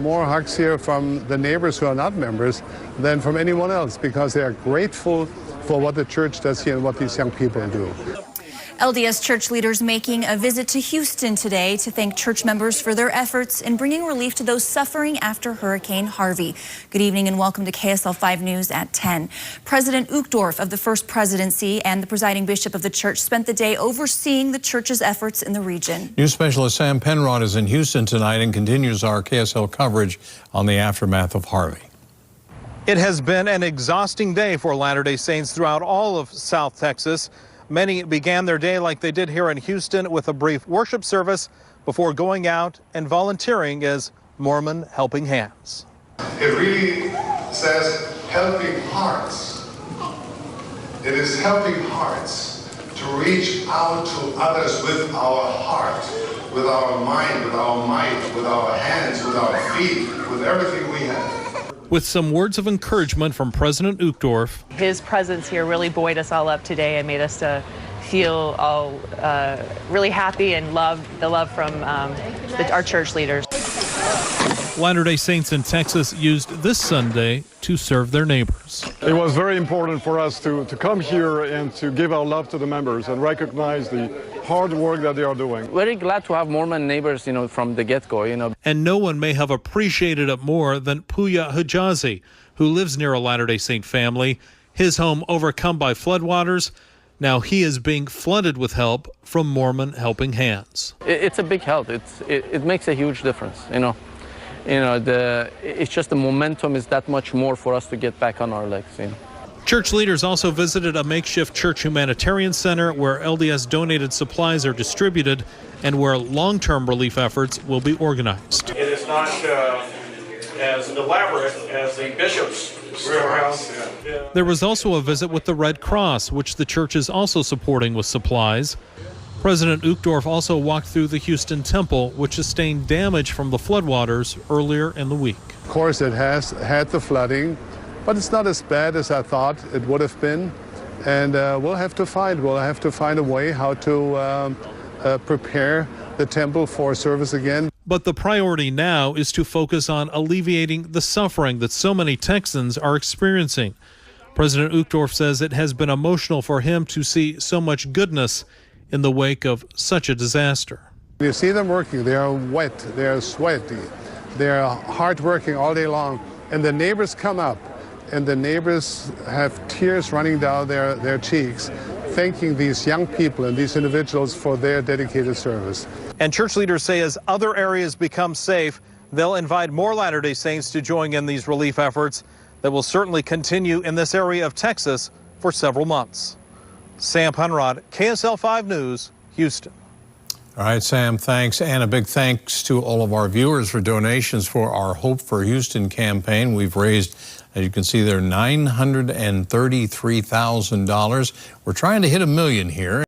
more hugs here from the neighbors who are not members than from anyone else, because they are grateful for what the church does here and what these young people do. LDS Church leaders making a visit to Houston today to thank church members for their efforts in bringing relief to those suffering after Hurricane Harvey. Good evening and welcome to KSL 5 News at 10. President Uchtdorf of the First Presidency and the presiding bishop of the church spent the day overseeing the church's efforts in the region. News specialist Sam Penrod is in Houston tonight and continues our KSL coverage on the aftermath of Harvey. It has been an exhausting day for Latter-day Saints throughout all of South Texas. Many began their day like they did here in Houston with a brief worship service before going out and volunteering as Mormon helping hands. It really says helping hearts. It is helping hearts to reach out to others with our heart, with our mind, with our might, with our hands, with our feet, with everything we have. With some words of encouragement from President Uchtdorf. His presence here really buoyed us all up today and made us feel all really happy and the love from our church leaders. Latter-day Saints in Texas used this Sunday to serve their neighbors. It was very important for us to come here and to give our love to the members and recognize the hard work that they are doing. Very glad to have Mormon neighbors, from the get-go, And no one may have appreciated it more than Puya Hijazi, who lives near a Latter-day Saint family. His home overcome by floodwaters. Now he is being flooded with help from Mormon helping hands. It's a big help. It makes a huge difference, it's just the momentum is that much more for us to get back on our legs, Church leaders also visited a makeshift church humanitarian center where LDS donated supplies are distributed and where long-term relief efforts will be organized. It is not as elaborate as the bishop's storehouse. There was also a visit with the Red Cross, which the church is also supporting with supplies. President Uchtdorf also walked through the Houston Temple, which sustained damage from the floodwaters earlier in the week. Of course, it has had the flooding, but it's not as bad as I thought it would have been. And we'll have to find a way how to prepare the temple for service again. But the priority now is to focus on alleviating the suffering that so many Texans are experiencing. President Uchtdorf says it has been emotional for him to see so much goodness in the wake of such a disaster. You see them working, they are wet, they are sweaty, they are hard working all day long, and the neighbors come up, and the neighbors have tears running down their cheeks, thanking these young people and these individuals for their dedicated service. And church leaders say as other areas become safe, they'll invite more Latter-day Saints to join in these relief efforts that will certainly continue in this area of Texas for several months. Sam Penrod, KSL 5 News, Houston. All right, Sam, thanks. And a big thanks to all of our viewers for donations for our Hope for Houston campaign. We've raised, as you can see there, $933,000. We're trying to hit $1 million here.